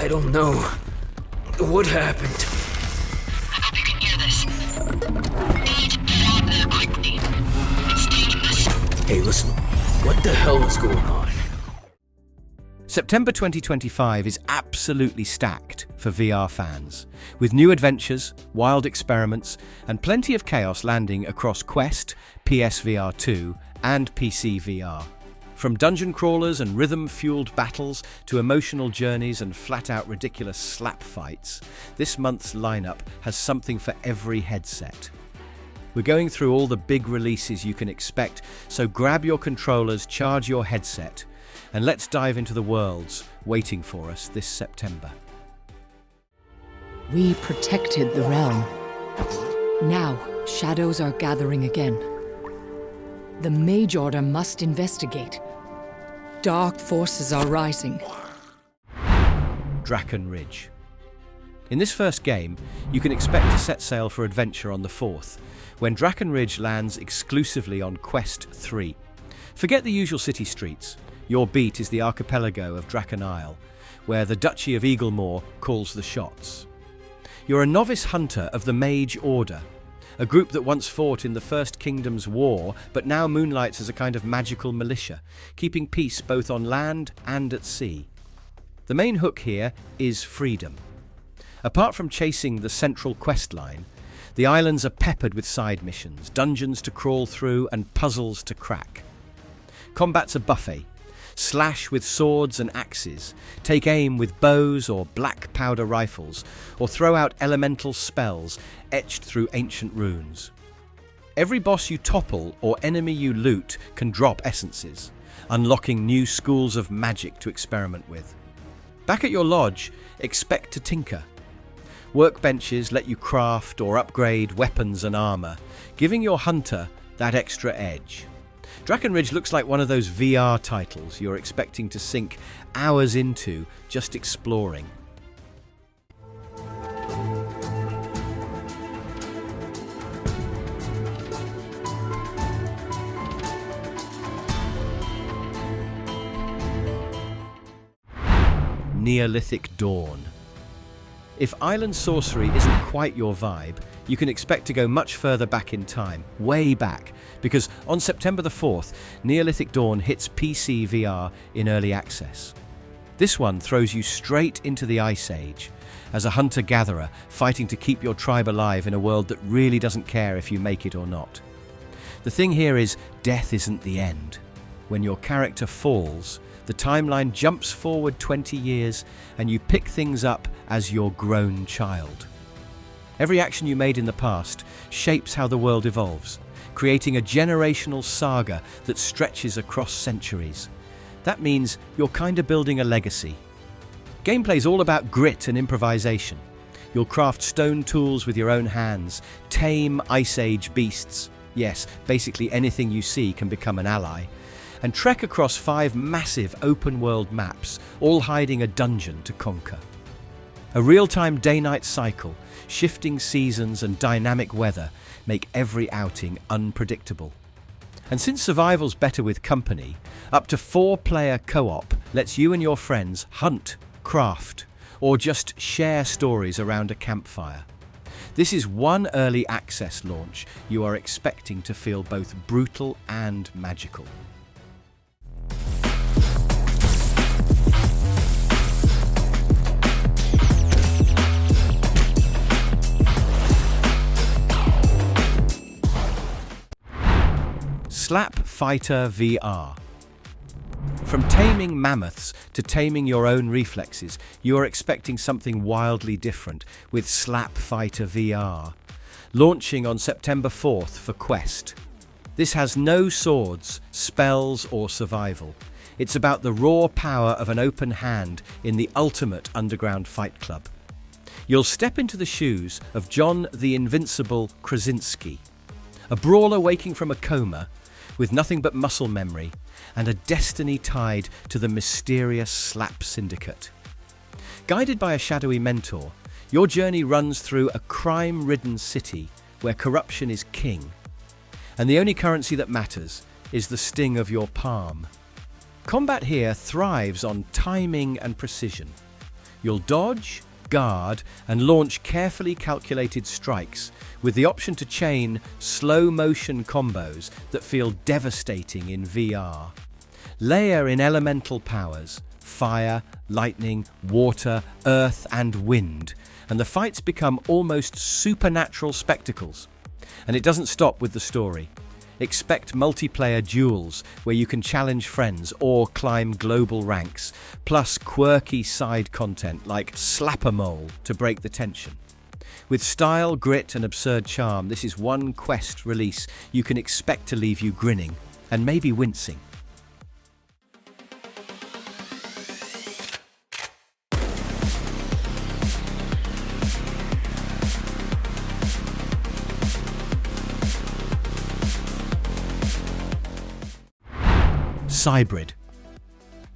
I don't know. What happened? I hope you can hear this. Need to get out there quickly. It's dangerous. Hey, listen. What the hell is going on? September 2025 is absolutely stacked for VR fans, with new adventures, wild experiments, and plenty of chaos landing across Quest, PSVR2, and PCVR. From dungeon crawlers and rhythm-fueled battles to emotional journeys and flat-out ridiculous slap fights, this month's lineup has something for every headset. We're going through all the big releases you can expect, so grab your controllers, charge your headset, and let's dive into the worlds waiting for us this September. We protected the realm. Now, shadows are gathering again. The Mage Order must investigate. Dark forces are rising. DrakkenRidge. In this first game, you can expect to set sail for adventure on the 4th, when DrakkenRidge lands exclusively on Quest 3. Forget the usual city streets. Your beat is the archipelago of Draken Isle, where the Duchy of Eaglemore calls the shots. You're a novice hunter of the Mage Order, a group that once fought in the First Kingdom's war, but now moonlights as a kind of magical militia, keeping peace both on land and at sea. The main hook here is freedom. Apart from chasing the central quest line, the islands are peppered with side missions, dungeons to crawl through, and puzzles to crack. Combat's a buffet. Slash with swords and axes, take aim with bows or black powder rifles, or throw out elemental spells etched through ancient runes. Every boss you topple or enemy you loot can drop essences, unlocking new schools of magic to experiment with. Back at your lodge, expect to tinker. Workbenches let you craft or upgrade weapons and armor, giving your hunter that extra edge. DrakkenRidge looks like one of those VR titles you're expecting to sink hours into just exploring. Neolithic Dawn. If island sorcery isn't quite your vibe, you can expect to go much further back in time, way back, because on September the 4th, Neolithic Dawn hits PCVR in early access. This one throws you straight into the Ice Age, as a hunter-gatherer fighting to keep your tribe alive in a world that really doesn't care if you make it or not. The thing here is, death isn't the end. When your character falls, the timeline jumps forward 20 years and you pick things up as your grown child. Every action you made in the past shapes how the world evolves, creating a generational saga that stretches across centuries. That means you're kind of building a legacy. Gameplay's all about grit and improvisation. You'll craft stone tools with your own hands, tame Ice Age beasts. Yes, basically anything you see can become an ally. And trek across 5 massive open-world maps, all hiding a dungeon to conquer. A real-time day-night cycle, shifting seasons and dynamic weather make every outing unpredictable. And since survival's better with company, up to 4-player co-op lets you and your friends hunt, craft, or just share stories around a campfire. This is one early access launch you are expecting to feel both brutal and magical. Slap Fighter VR. From taming mammoths to taming your own reflexes, you are expecting something wildly different with Slap Fighter VR, launching on September 4th for Quest. This has no swords, spells, or survival. It's about the raw power of an open hand in the ultimate underground fight club. You'll step into the shoes of John the Invincible Krasinski, a brawler waking from a coma with nothing but muscle memory and a destiny tied to the mysterious Slap Syndicate. Guided by a shadowy mentor, your journey runs through a crime-ridden city where corruption is king, and the only currency that matters is the sting of your palm. Combat here thrives on timing and precision. You'll dodge, guard, and launch carefully calculated strikes with the option to chain slow-motion combos that feel devastating in VR. Layer in elemental powers, fire, lightning, water, earth, and wind, and the fights become almost supernatural spectacles. And it doesn't stop with the story. Expect multiplayer duels where you can challenge friends or climb global ranks, plus quirky side content like Slap-a-Mole to break the tension. With style, grit, and absurd charm, this is one Quest release you can expect to leave you grinning and maybe wincing. CYBRID.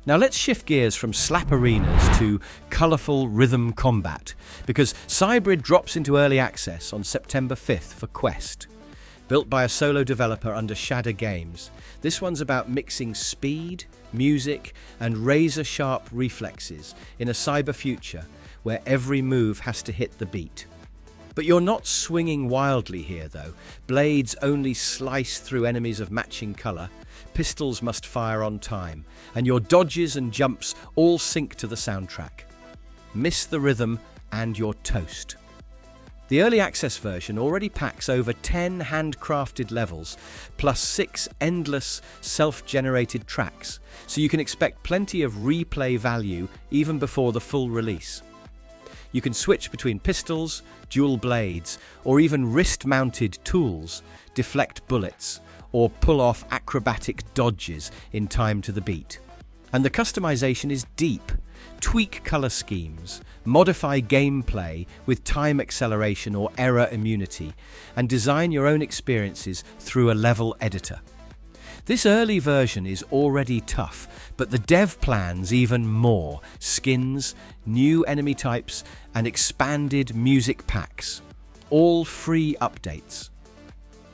Now let's shift gears from slap arenas to colourful rhythm combat, because CYBRID drops into early access on September 5th for Quest. Built by a solo developer under Shadow Games, this one's about mixing speed, music, and razor-sharp reflexes in a cyber future where every move has to hit the beat. But you're not swinging wildly here though. Blades only slice through enemies of matching colour, pistols must fire on time, and your dodges and jumps all sync to the soundtrack. Miss the rhythm and you're toast. The early access version already packs over 10 handcrafted levels, plus 6 endless self-generated tracks, so you can expect plenty of replay value even before the full release. You can switch between pistols, dual blades, or even wrist-mounted tools, deflect bullets, or pull off acrobatic dodges in time to the beat. And the customization is deep. Tweak color schemes, modify gameplay with time acceleration or error immunity, and design your own experiences through a level editor. This early version is already tough, but the dev plans even more: skins, new enemy types, and expanded music packs. All free updates.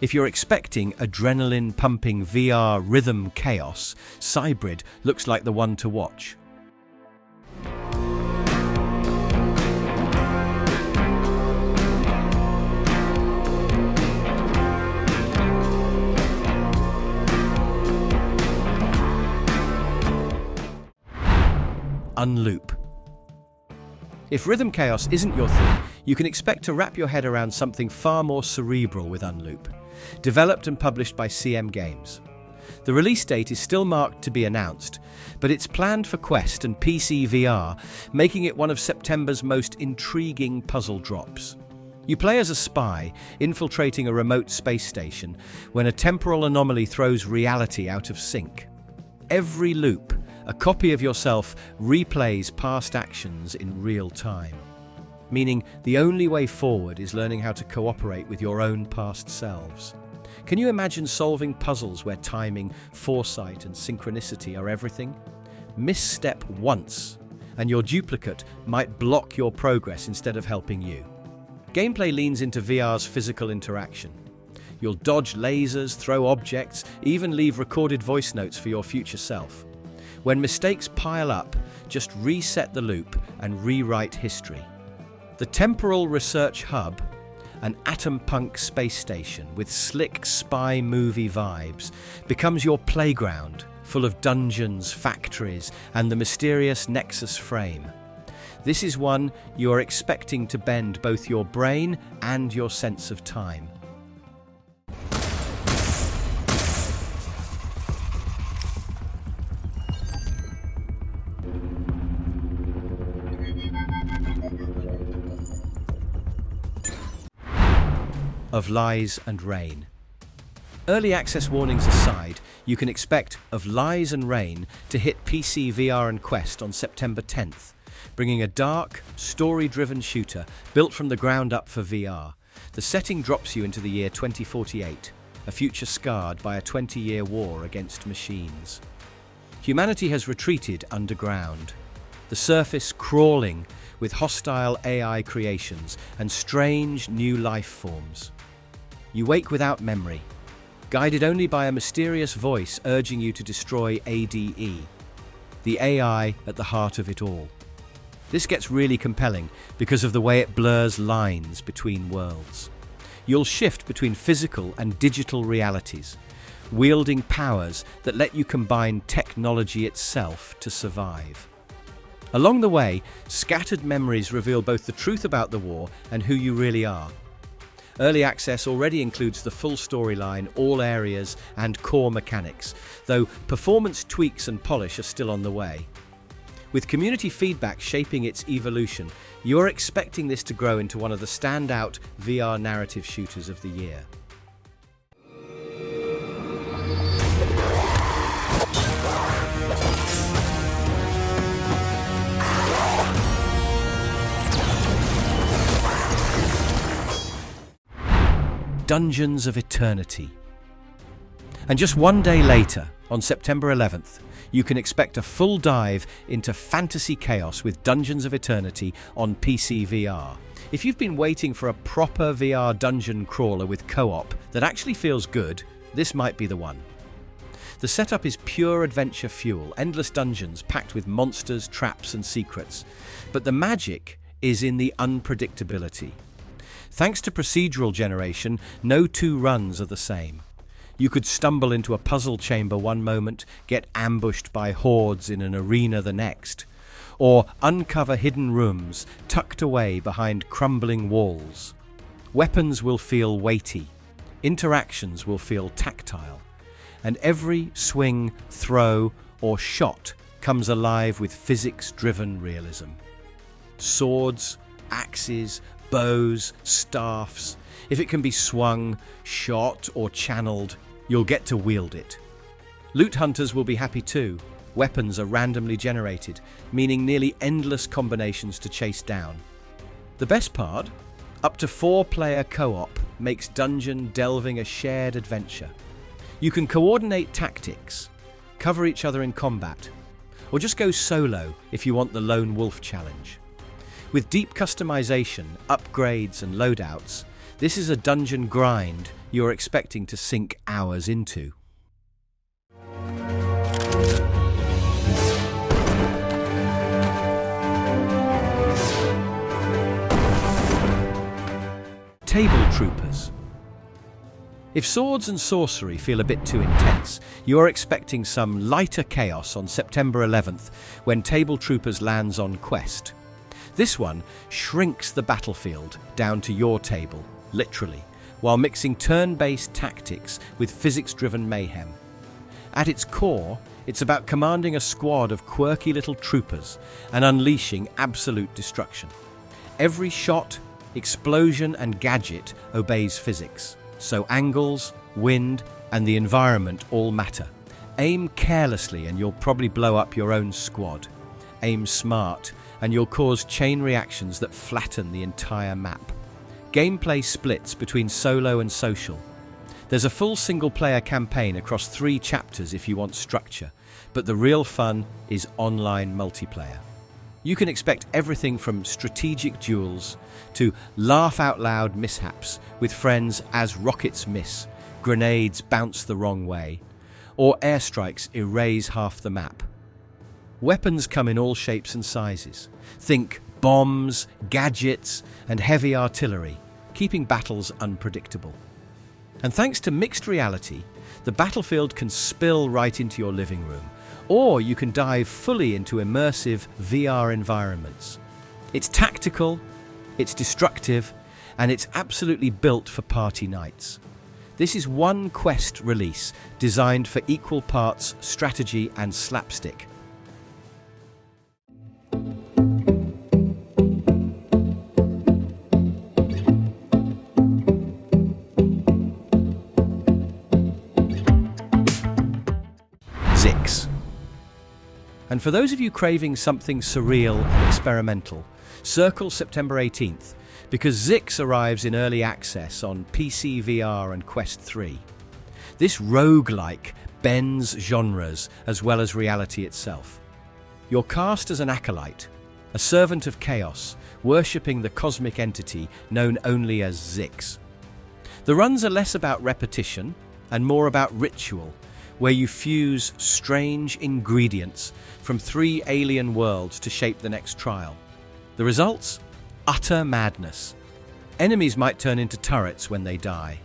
If you're expecting adrenaline-pumping VR rhythm chaos, CYBRID looks like the one to watch. UnLoop. If rhythm chaos isn't your thing, you can expect to wrap your head around something far more cerebral with UnLoop. Developed and published by CM Games. The release date is still marked to be announced, but it's planned for Quest and PCVR, making it one of September's most intriguing puzzle drops. You play as a spy, infiltrating a remote space station, when a temporal anomaly throws reality out of sync. Every loop, a copy of yourself, replays past actions in real time. Meaning the only way forward is learning how to cooperate with your own past selves. Can you imagine solving puzzles where timing, foresight, and synchronicity are everything? Misstep once, and your duplicate might block your progress instead of helping you. Gameplay leans into VR's physical interaction. You'll dodge lasers, throw objects, even leave recorded voice notes for your future self. When mistakes pile up, just reset the loop and rewrite history. The Temporal Research Hub, an atom-punk space station with slick spy movie vibes, becomes your playground, full of dungeons, factories, and the mysterious Nexus frame. This is one you are expecting to bend both your brain and your sense of time. Of Lies and Rain. Early access warnings aside, you can expect Of Lies and Rain to hit PC, VR and Quest on September 10th, bringing a dark, story-driven shooter built from the ground up for VR. The setting drops you into the year 2048, a future scarred by a 20-year war against machines. Humanity has retreated underground, the surface crawling with hostile AI creations and strange new life forms. You wake without memory, guided only by a mysterious voice urging you to destroy ADE, the AI at the heart of it all. This gets really compelling because of the way it blurs lines between worlds. You'll shift between physical and digital realities, wielding powers that let you combine technology itself to survive. Along the way, scattered memories reveal both the truth about the war and who you really are. Early access already includes the full storyline, all areas, and core mechanics, though performance tweaks and polish are still on the way. With community feedback shaping its evolution, you're expecting this to grow into one of the standout VR narrative shooters of the year. Dungeons of Eternity. And just one day later, on September 11th, you can expect a full dive into fantasy chaos with Dungeons of Eternity on PCVR. If you've been waiting for a proper VR dungeon crawler with co-op that actually feels good, this might be the one. The setup is pure adventure fuel, endless dungeons packed with monsters, traps and secrets. But the magic is in the unpredictability. Thanks to procedural generation, no two runs are the same. You could stumble into a puzzle chamber one moment, get ambushed by hordes in an arena the next, or uncover hidden rooms tucked away behind crumbling walls. Weapons will feel weighty, interactions will feel tactile, and every swing, throw, or shot comes alive with physics-driven realism. Swords, axes, bows, staffs. If it can be swung, shot, or channeled, you'll get to wield it. Loot hunters will be happy too. Weapons are randomly generated, meaning nearly endless combinations to chase down. The best part? Up to 4-player co-op makes dungeon delving a shared adventure. You can coordinate tactics, cover each other in combat, or just go solo if you want the lone wolf challenge. With deep customization, upgrades and loadouts, this is a dungeon grind you're expecting to sink hours into. Table Troopers. If swords and sorcery feel a bit too intense, you're expecting some lighter chaos on September 11th when Table Troopers lands on Quest. This one shrinks the battlefield down to your table, literally, while mixing turn-based tactics with physics-driven mayhem. At its core, it's about commanding a squad of quirky little troopers and unleashing absolute destruction. Every shot, explosion and gadget obeys physics, so angles, wind and the environment all matter. Aim carelessly and you'll probably blow up your own squad. Aim smart and you'll cause chain reactions that flatten the entire map. Gameplay splits between solo and social. There's a full single-player campaign across 3 chapters if you want structure, but the real fun is online multiplayer. You can expect everything from strategic duels to laugh-out-loud mishaps with friends as rockets miss, grenades bounce the wrong way, or airstrikes erase half the map. Weapons come in all shapes and sizes. Think bombs, gadgets, and heavy artillery, keeping battles unpredictable. And thanks to mixed reality, the battlefield can spill right into your living room, or you can dive fully into immersive VR environments. It's tactical, it's destructive, and it's absolutely built for party nights. This is one Quest release designed for equal parts strategy and slapstick. And for those of you craving something surreal and experimental, circle September 18th, because Zix arrives in early access on PCVR and Quest 3. This roguelike bends genres as well as reality itself. You're cast as an acolyte, a servant of chaos, worshipping the cosmic entity known only as Zix. The runs are less about repetition and more about ritual, where you fuse strange ingredients from 3 alien worlds to shape the next trial. The results? Utter madness. Enemies might turn into turrets when they die.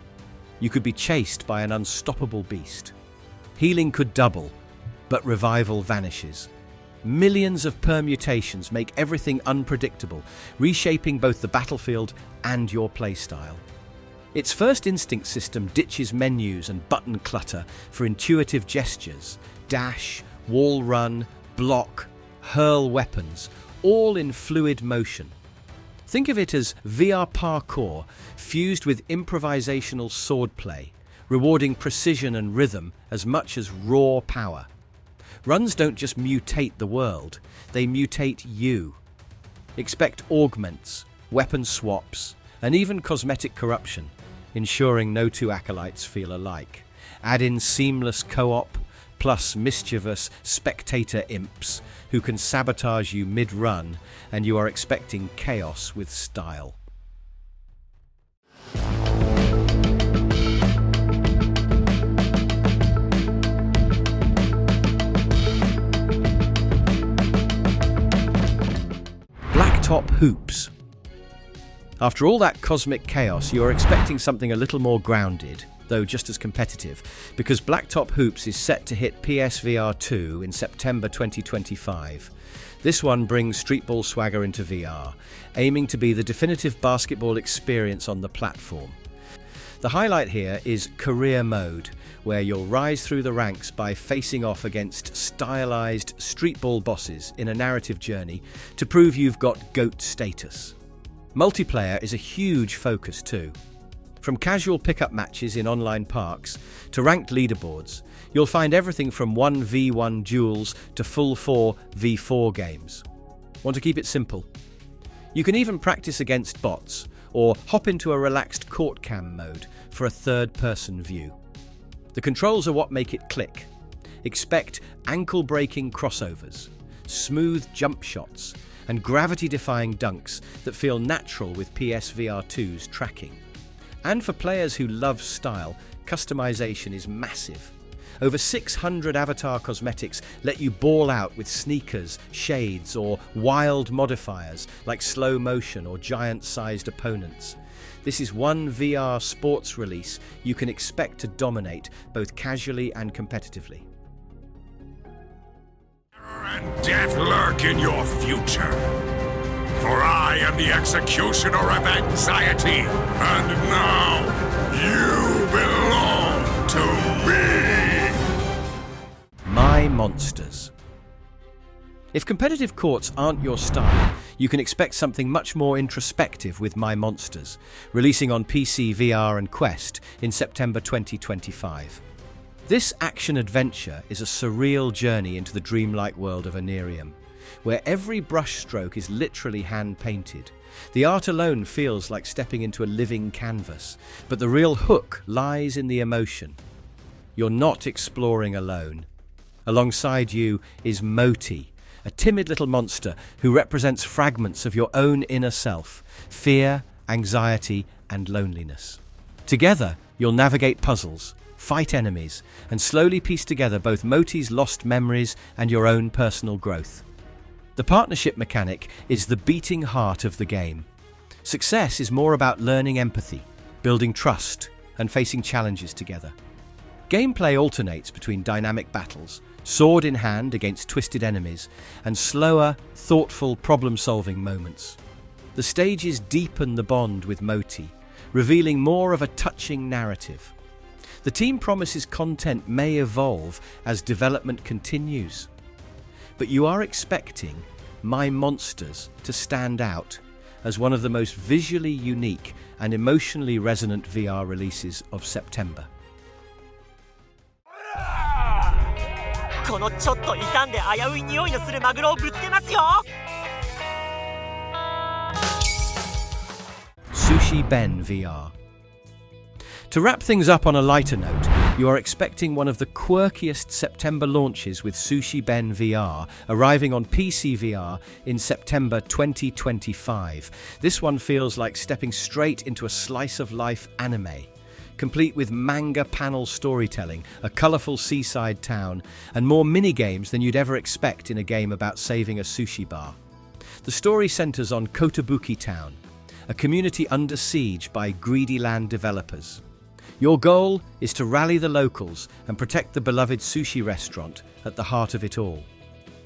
You could be chased by an unstoppable beast. Healing could double, but revival vanishes. Millions of permutations make everything unpredictable, reshaping both the battlefield and your playstyle. Its first instinct system ditches menus and button clutter for intuitive gestures, dash, wall run, block, hurl weapons, all in fluid motion. Think of it as VR parkour fused with improvisational swordplay, rewarding precision and rhythm as much as raw power. Runs don't just mutate the world, they mutate you. Expect augments, weapon swaps, and even cosmetic corruption, ensuring no two acolytes feel alike. Add in seamless co-op, plus mischievous spectator imps who can sabotage you mid-run, and you are expecting chaos with style. Blacktop hoops. After all that cosmic chaos, you are expecting something a little more grounded, though just as competitive, because Blacktop Hoops is set to hit PSVR2 in September 2025. This one brings streetball swagger into VR, aiming to be the definitive basketball experience on the platform. The highlight here is Career Mode, where you'll rise through the ranks by facing off against stylized streetball bosses in a narrative journey to prove you've got GOAT status. Multiplayer is a huge focus too. From casual pickup matches in online parks to ranked leaderboards, you'll find everything from 1v1 duels to full 4v4 games. Want to keep it simple? You can even practice against bots or hop into a relaxed court cam mode for a third-person view. The controls are what make it click. Expect ankle-breaking crossovers, smooth jump shots, and gravity-defying dunks that feel natural with PSVR2's tracking. And for players who love style, customization is massive. Over 600 avatar cosmetics let you ball out with sneakers, shades, or wild modifiers like slow motion or giant-sized opponents. This is one VR sports release you can expect to dominate both casually and competitively. And death lurk in your future. For I am the executioner of anxiety, and now you belong to me! My Monsters. If competitive courts aren't your style, you can expect something much more introspective with My Monsters, releasing on PC, VR and Quest in September 2025. This action-adventure is a surreal journey into the dreamlike world of Anerium, where every brushstroke is literally hand-painted. The art alone feels like stepping into a living canvas, but the real hook lies in the emotion. You're not exploring alone. Alongside you is Moti, a timid little monster who represents fragments of your own inner self, fear, anxiety, and loneliness. Together, you'll navigate puzzles, fight enemies, and slowly piece together both Moti's lost memories and your own personal growth. The partnership mechanic is the beating heart of the game. Success is more about learning empathy, building trust, and facing challenges together. Gameplay alternates between dynamic battles, sword in hand against twisted enemies, and slower, thoughtful problem-solving moments. The stages deepen the bond with Moti, revealing more of a touching narrative. The team promises content may evolve as development continues, but you are expecting My Monsters to stand out as one of the most visually unique and emotionally resonant VR releases of September. このちょっと傷んで危うい匂いのするマグロをぶつけますよ。 Sushi Ben VR. To wrap things up on a lighter note, you are expecting one of the quirkiest September launches with Sushi Ben VR, arriving on PC VR in September 2025. This one feels like stepping straight into a slice-of-life anime, complete with manga panel storytelling, a colourful seaside town, and more mini-games than you'd ever expect in a game about saving a sushi bar. The story centers on Kotobuki Town, a community under siege by greedy land developers. Your goal is to rally the locals and protect the beloved sushi restaurant at the heart of it all.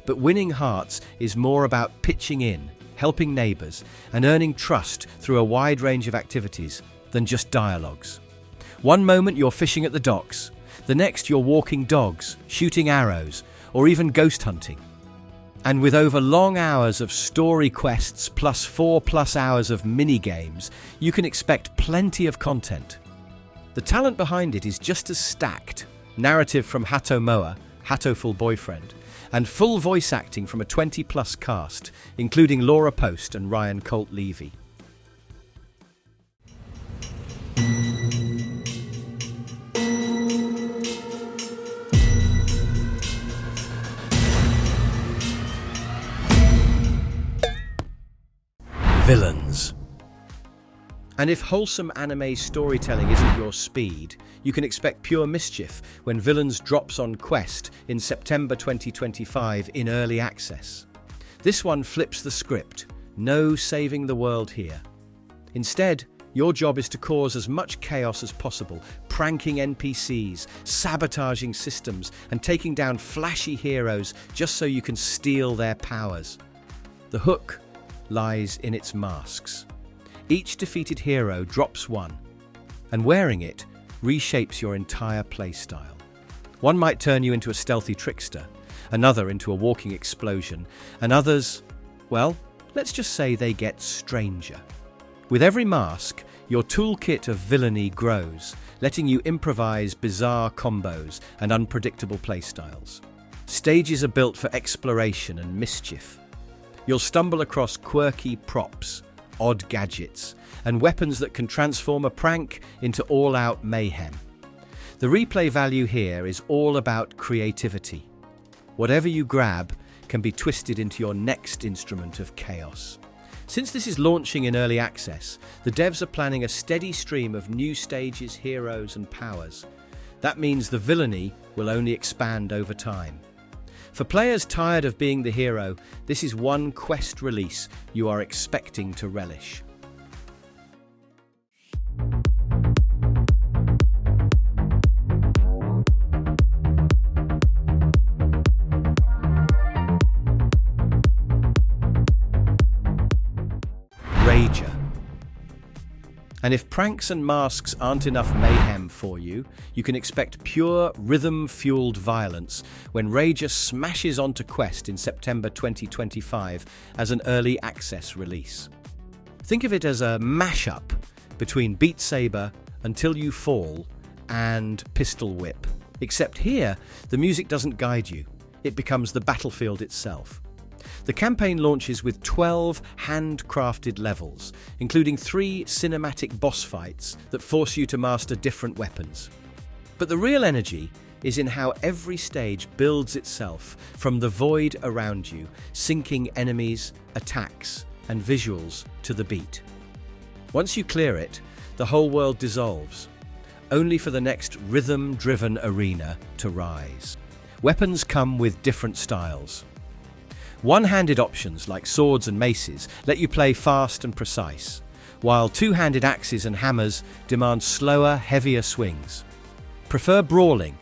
But winning hearts is more about pitching in, helping neighbors, and earning trust through a wide range of activities than just dialogues. One moment you're fishing at the docks, the next you're walking dogs, shooting arrows, or even ghost hunting. And with over long hours of story quests plus 4+ hours of mini-games, you can expect plenty of content. The talent behind it is just as stacked. Narrative from Hato Moa, Hatoful Boyfriend, and full voice acting from a 20+ cast, including Laura Post and Ryan Colt Levy. Villains. And if wholesome anime storytelling isn't your speed, you can expect pure mischief when Villains drops on Quest in September 2025 in early access. This one flips the script. No saving the world here. Instead, your job is to cause as much chaos as possible, pranking NPCs, sabotaging systems, and taking down flashy heroes just so you can steal their powers. The hook lies in its masks. Each defeated hero drops one, and wearing it reshapes your entire playstyle. One might turn you into a stealthy trickster, another into a walking explosion, and others, well, let's just say they get stranger. With every mask, your toolkit of villainy grows, letting you improvise bizarre combos and unpredictable playstyles. Stages are built for exploration and mischief. You'll stumble across quirky props, odd gadgets, and weapons that can transform a prank into all-out mayhem. The replay value here is all about creativity. Whatever you grab can be twisted into your next instrument of chaos. Since this is launching in early access, the devs are planning a steady stream of new stages, heroes, and powers. That means the villainy will only expand over time. For players tired of being the hero, this is one Quest release you are expecting to relish. Rager. And if pranks and masks aren't enough mayhem for you, you can expect pure rhythm-fueled violence when Rager smashes onto Quest in September 2025 as an early access release. Think of it as a mashup between Beat Saber, Until You Fall, and Pistol Whip. Except here, the music doesn't guide you. It becomes the battlefield itself. The campaign launches with 12 handcrafted levels, including 3 cinematic boss fights that force you to master different weapons. But the real energy is in how every stage builds itself from the void around you, syncing enemies, attacks, and visuals to the beat. Once you clear it, the whole world dissolves, only for the next rhythm-driven arena to rise. Weapons come with different styles. One-handed options like swords and maces let you play fast and precise, while two-handed axes and hammers demand slower, heavier swings. Prefer brawling?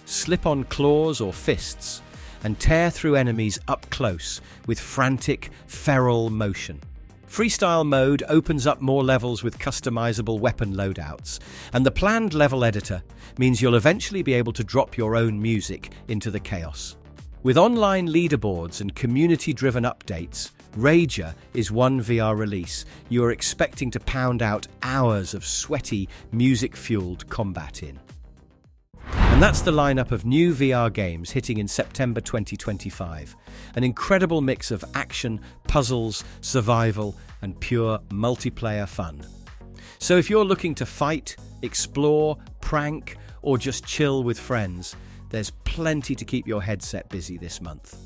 Slip on claws or fists and tear through enemies up close with frantic, feral motion. Freestyle mode opens up more levels with customizable weapon loadouts, and the planned level editor means you'll eventually be able to drop your own music into the chaos. With online leaderboards and community-driven updates, Rager is one VR release you are expecting to pound out hours of sweaty, music-fueled combat in. And that's the lineup of new VR games hitting in September 2025. An incredible mix of action, puzzles, survival, and pure multiplayer fun. So if you're looking to fight, explore, prank, or just chill with friends, there's plenty to keep your headset busy this month.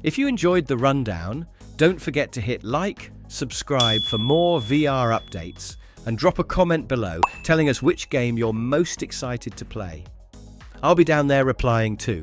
If you enjoyed the rundown, don't forget to hit like, subscribe for more VR updates, and drop a comment below telling us which game you're most excited to play. I'll be down there replying too.